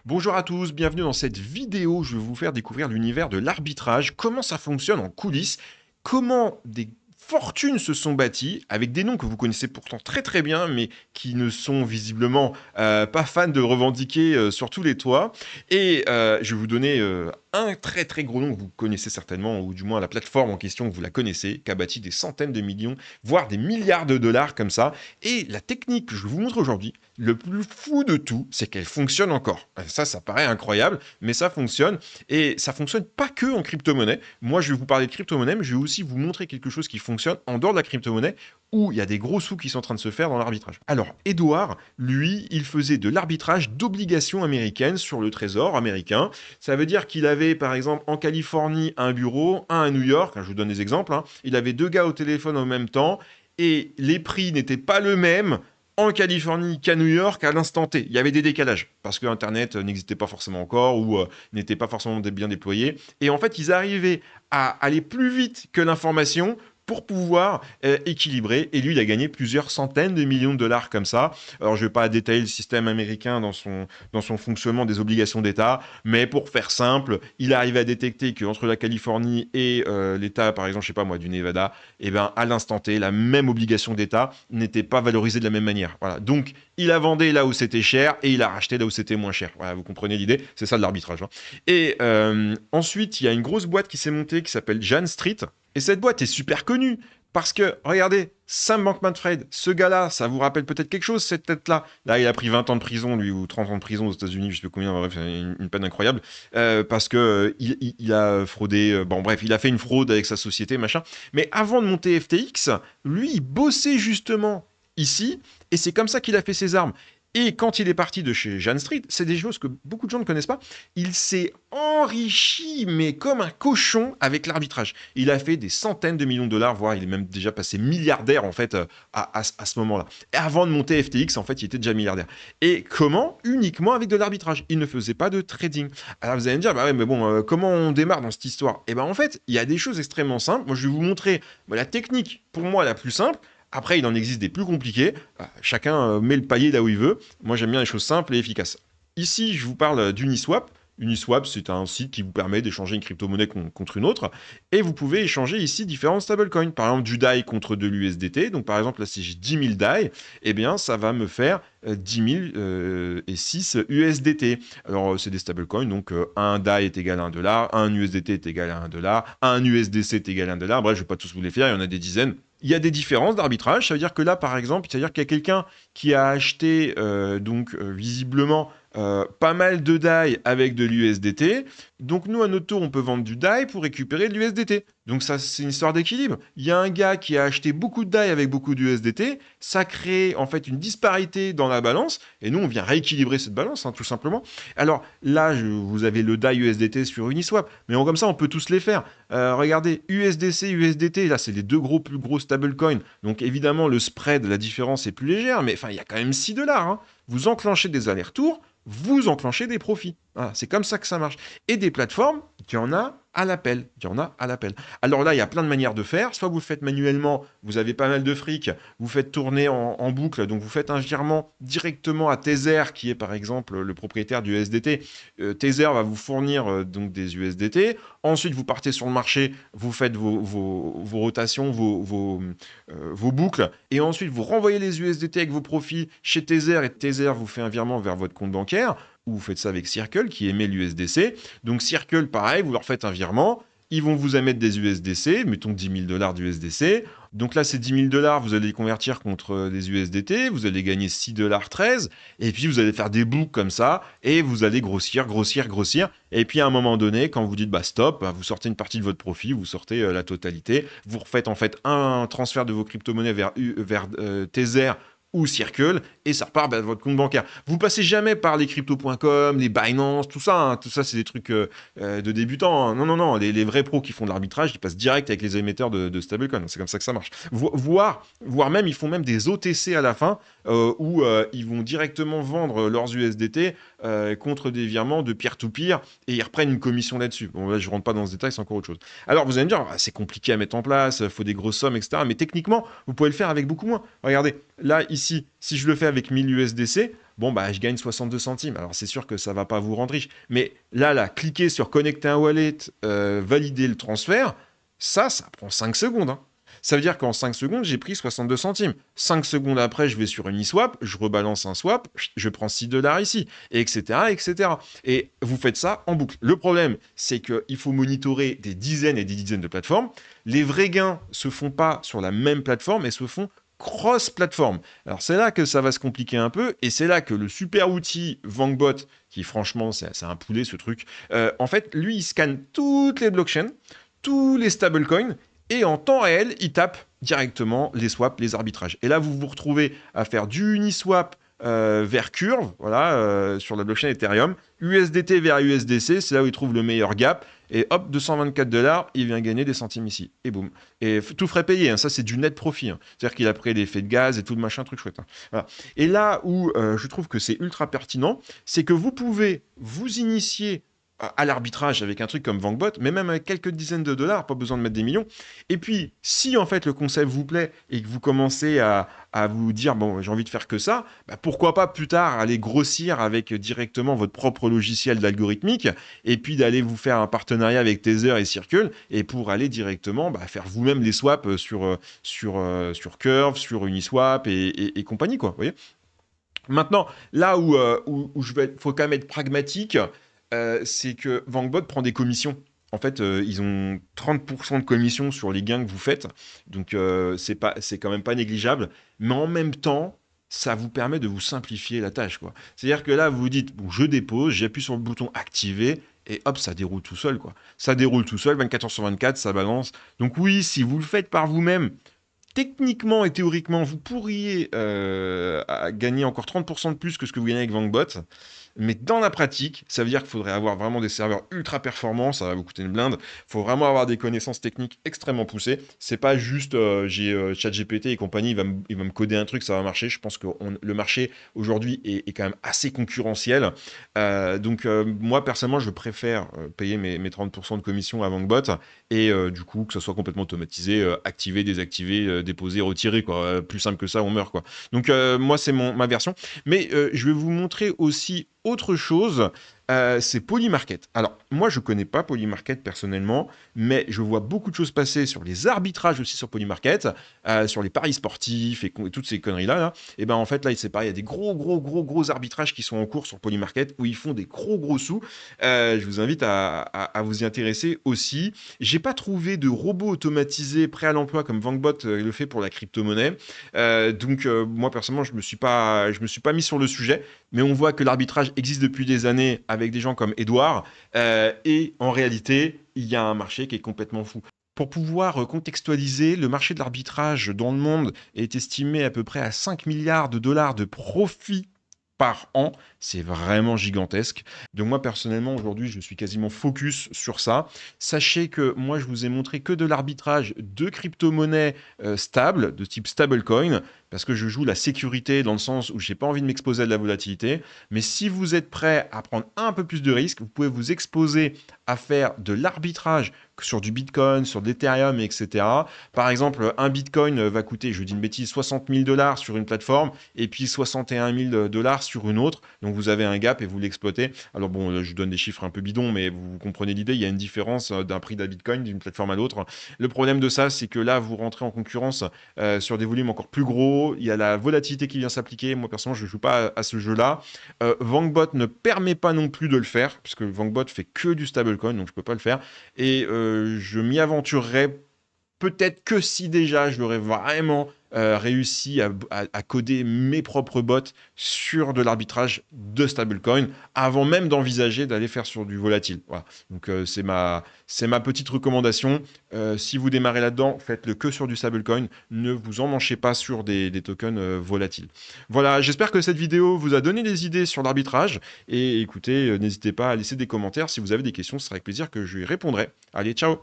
Bonjour à tous, bienvenue dans cette vidéo. Je vais vous faire découvrir l'univers de l'arbitrage, comment ça fonctionne en coulisses, comment des fortunes se sont bâties avec des noms que vous connaissez pourtant très très bien, mais qui ne sont visiblement pas fans de revendiquer sur tous les toits. Et je vais vous donner un très très gros nom que vous connaissez certainement, ou du moins la plateforme en question que vous la connaissez, qui a bâti des centaines de millions, voire des milliards de dollars comme ça. Et la technique que je vais vous montrer aujourd'hui, le plus fou de tout, c'est qu'elle fonctionne encore. Ça paraît incroyable, mais ça fonctionne. Et ça fonctionne pas que en crypto-monnaie. Moi, je vais vous parler de crypto-monnaie, mais je vais aussi vous montrer quelque chose qui fonctionne en dehors de la crypto-monnaie, où il y a des gros sous qui sont en train de se faire dans l'arbitrage. Alors, Edouard, lui, il faisait de l'arbitrage d'obligations américaines sur le trésor américain. Ça veut dire qu'il avait, par exemple, en Californie, un bureau, un à New York. Je vous donne des exemples. Il avait deux gars au téléphone en même temps, et les prix n'étaient pas le même en Californie qu'à New York à l'instant T. Il y avait des décalages parce que Internet n'existait pas forcément encore ou n'était pas forcément bien déployé. Et en fait, ils arrivaient à aller plus vite que l'information pour pouvoir équilibrer. Et lui, il a gagné plusieurs centaines de millions de dollars comme ça. Alors, je ne vais pas détailler le système américain dans son fonctionnement des obligations d'État, mais pour faire simple, il arrive à détecter qu'entre la Californie et l'État, par exemple, je sais pas moi, du Nevada, eh ben, à l'instant T, la même obligation d'État n'était pas valorisée de la même manière. Voilà. Donc, il a vendu là où c'était cher et il a racheté là où c'était moins cher. Voilà, vous comprenez l'idée, c'est ça de l'arbitrage. Et ensuite, il y a une grosse boîte qui s'est montée qui s'appelle Jane Street. Et cette boîte est super connue parce que, regardez, Sam Bankman-Fried, ce gars-là, ça vous rappelle peut-être quelque chose, cette tête-là. Là, il a pris 20 ans de prison, lui, ou 30 ans de prison aux États-Unis, je sais plus combien, bref, une peine incroyable, parce que il a fraudé, bon, bref, il a fait une fraude avec sa société, machin. Mais avant de monter FTX, lui, il bossait justement ici, et c'est comme ça qu'il a fait ses armes. Et quand il est parti de chez Jane Street, c'est des choses que beaucoup de gens ne connaissent pas, il s'est enrichi, mais comme un cochon, avec l'arbitrage. Il a fait des centaines de millions de dollars, voire il est même déjà passé milliardaire, en fait, à ce moment-là. Et avant de monter FTX, en fait, il était déjà milliardaire. Et comment? Uniquement avec de l'arbitrage. Il ne faisait pas de trading. Alors vous allez me dire, bah ouais, mais bon, comment on démarre dans cette histoire? Eh ben en fait, il y a des choses extrêmement simples. Moi, je vais vous montrer la technique, pour moi, la plus simple. Après, il en existe des plus compliqués. Chacun met le paillet là où il veut. Moi, j'aime bien les choses simples et efficaces. Ici, je vous parle d'Uniswap. Uniswap, c'est un site qui vous permet d'échanger une crypto-monnaie contre une autre. Et vous pouvez échanger ici différents stablecoins. Par exemple, du DAI contre de l'USDT. Donc, par exemple, là, si j'ai 10 000 DAI, eh bien, ça va me faire 10 000 et 6 USDT. Alors, c'est des stablecoins. Donc, un DAI est égal à 1 dollar, un USDT est égal à 1 dollar, un USDC est égal à 1 dollar. Bref, je ne vais pas tous vous les faire, il y en a des dizaines. Il y a des différences d'arbitrage. Ça veut dire que là, par exemple, c'est-à-dire qu'il y a quelqu'un qui a acheté, visiblement, pas mal de DAI avec de l'USDT. Donc nous, à notre tour, on peut vendre du DAI pour récupérer de l'USDT. Donc ça, c'est une histoire d'équilibre. Il y a un gars qui a acheté beaucoup de DAI avec beaucoup d'USDT. Ça crée en fait une disparité dans la balance. Et nous, on vient rééquilibrer cette balance, tout simplement. Alors là, vous avez le DAI USDT sur Uniswap. Mais comme ça, on peut tous les faire. Regardez, USDC, USDT, là, c'est les deux plus gros stablecoins. Donc évidemment, le spread, la différence est plus légère. Mais enfin, il y a quand même 6 dollars. Vous enclenchez des allers-retours, vous enclenchez des profits. Voilà, c'est comme ça que ça marche. Et des plateformes, il y en a à l'appel. Il y en a à l'appel. Alors là, il y a plein de manières de faire. Soit vous le faites manuellement, vous avez pas mal de fric, vous faites tourner en boucle, donc vous faites un virement directement à Tether, qui est par exemple le propriétaire du USDT. Tether va vous fournir donc des USDT. Ensuite, vous partez sur le marché, vous faites vos rotations, vos boucles, et ensuite vous renvoyez les USDT avec vos profits chez Tether, et Tether vous fait un virement vers votre compte bancaire, ou vous faites ça avec Circle qui émet l'USDC. Donc Circle, pareil, vous leur faites un virement, ils vont vous émettre des USDC, mettons 10 000 dollars d'USDC. Donc là, ces 10 000 dollars, vous allez les convertir contre des USDT, vous allez gagner 6 dollars 13, et puis vous allez faire des boucles comme ça, et vous allez grossir, grossir, grossir. Et puis à un moment donné, quand vous dites bah stop, vous sortez une partie de votre profit, vous sortez la totalité, vous refaites en fait un transfert de vos crypto-monnaies vers Tether ou Circle, et ça repart vers votre compte bancaire. Vous passez jamais par les crypto.com, les Binance, tout ça. Tout ça, c'est des trucs de débutants. Non, non, non. Les vrais pros qui font de l'arbitrage, ils passent direct avec les émetteurs de stablecoin. C'est comme ça que ça marche. Voire même, ils font même des OTC à la fin, où ils vont directement vendre leurs USDT contre des virements de peer-to-peer, et ils reprennent une commission là-dessus. Bon, là, je rentre pas dans ce détail, c'est encore autre chose. Alors, vous allez me dire, c'est compliqué à mettre en place, il faut des grosses sommes, etc. Mais techniquement, vous pouvez le faire avec beaucoup moins. Regardez, là, ici, si je le fais avec 1000 USDC, bon, bah, je gagne 62 centimes. Alors, c'est sûr que ça va pas vous rendre riche. Mais là, cliquez sur connecter un wallet, valider le transfert, ça prend 5 secondes, hein. Ça veut dire qu'en 5 secondes, j'ai pris 62 centimes. 5 secondes après, je vais sur Uniswap, je rebalance un swap, je prends 6 dollars ici, et etc., etc. Et vous faites ça en boucle. Le problème, c'est qu'il faut monitorer des dizaines et des dizaines de plateformes. Les vrais gains se font pas sur la même plateforme et se font cross-plateforme. Alors c'est là que ça va se compliquer un peu, et c'est là que le super outil Vangbot, qui franchement c'est un poulet ce truc, en fait lui il scanne toutes les blockchains, tous les stablecoins, et en temps réel il tape directement les swaps, les arbitrages. Et là vous vous retrouvez à faire du Uniswap vers Curve, voilà, sur la blockchain Ethereum, USDT vers USDC, c'est là où il trouve le meilleur gap, et hop, 224 dollars, il vient gagner des centimes ici, et boum. Et tout frais payé, hein, ça c'est du net profit, hein. C'est-à-dire qu'il a pris l'effet de gaz et tout le machin, truc chouette, hein. Voilà. Et là où je trouve que c'est ultra pertinent, c'est que vous pouvez vous initier à l'arbitrage avec un truc comme Vangbot, mais même avec quelques dizaines de dollars, pas besoin de mettre des millions. Et puis, si en fait le concept vous plaît et que vous commencez à vous dire, bon, j'ai envie de faire que ça, bah, pourquoi pas plus tard aller grossir avec directement votre propre logiciel d'algorithmique et puis d'aller vous faire un partenariat avec Tether et Circle et pour aller directement faire vous-même les swaps sur Curve, sur Uniswap et compagnie, quoi. Vous voyez. Maintenant, là où faut quand même être pragmatique, c'est que Vangbot prend des commissions. En fait, ils ont 30% de commission sur les gains que vous faites. Donc, c'est quand même pas négligeable. Mais en même temps, ça vous permet de vous simplifier la tâche, quoi. C'est-à-dire que là, vous vous dites, bon, je dépose, j'appuie sur le bouton activer, et hop, ça déroule tout seul, quoi. Ça déroule tout seul, 24 heures sur 24, ça balance. Donc oui, si vous le faites par vous-même, techniquement et théoriquement, vous pourriez gagner encore 30% de plus que ce que vous gagnez avec Vangbot. Mais dans la pratique, ça veut dire qu'il faudrait avoir vraiment des serveurs ultra performants, ça va vous coûter une blinde. Il faut vraiment avoir des connaissances techniques extrêmement poussées. C'est pas juste j'ai ChatGPT et compagnie, il va me coder un truc, ça va marcher. Je pense que le marché aujourd'hui est quand même assez concurrentiel. Donc moi personnellement, je préfère payer mes 30% de commission à Vangbot et du coup que ça soit complètement automatisé, activer, désactiver, déposer, retirer, quoi. Plus simple que ça, on meurt, quoi. Donc moi c'est ma version. Mais je vais vous montrer aussi autre chose, c'est Polymarket. Alors, moi, je ne connais pas Polymarket personnellement, mais je vois beaucoup de choses passer sur les arbitrages aussi sur Polymarket, sur les paris sportifs et toutes ces conneries-là. Là. Et ben en fait, là, c'est pareil, il y a des gros arbitrages qui sont en cours sur Polymarket où ils font des gros sous. Je vous invite à vous y intéresser aussi. J'ai pas trouvé de robot automatisé prêt à l'emploi comme Vangbot le fait pour la crypto-monnaie. Donc, moi, personnellement, je me suis pas mis sur le sujet, mais on voit que l'arbitrage existe depuis des années avec des gens comme Edouard, et en réalité, il y a un marché qui est complètement fou. Pour pouvoir contextualiser, le marché de l'arbitrage dans le monde est estimé à peu près à 5 milliards de dollars de profit par an. C'est vraiment gigantesque. Donc moi personnellement aujourd'hui je suis quasiment focus sur ça. Sachez que moi je vous ai montré que de l'arbitrage de crypto-monnaies stables, de type stablecoin, parce que je joue la sécurité dans le sens où j'ai pas envie de m'exposer à de la volatilité. Mais si vous êtes prêt à prendre un peu plus de risques, vous pouvez vous exposer à faire de l'arbitrage sur du Bitcoin, sur de l'Ethereum, etc. Par exemple, un Bitcoin va coûter, je dis une bêtise, 60 000 dollars sur une plateforme et puis 61 000 dollars sur une autre. Donc vous avez un gap et vous l'exploitez. Alors bon, je donne des chiffres un peu bidons, mais vous comprenez l'idée. Il y a une différence d'un prix d'un Bitcoin d'une plateforme à l'autre. Le problème de ça, c'est que là, vous rentrez en concurrence sur des volumes encore plus gros. Il y a la volatilité qui vient s'appliquer. Moi, personnellement, je ne joue pas à ce jeu-là. Vangbot ne permet pas non plus de le faire, puisque Vangbot fait que du stablecoin, donc je ne peux pas le faire. Et je m'y aventurerai peut-être que si déjà je l'aurais vraiment réussi à coder mes propres bots sur de l'arbitrage de stablecoin avant même d'envisager d'aller faire sur du volatile. Voilà. Donc c'est ma petite recommandation. Si vous démarrez là-dedans, faites-le que sur du stablecoin. Ne vous emmanchez pas sur des tokens volatiles. Voilà, j'espère que cette vidéo vous a donné des idées sur l'arbitrage. Et écoutez, n'hésitez pas à laisser des commentaires. Si vous avez des questions, ce sera avec plaisir que je y répondrai. Allez, ciao!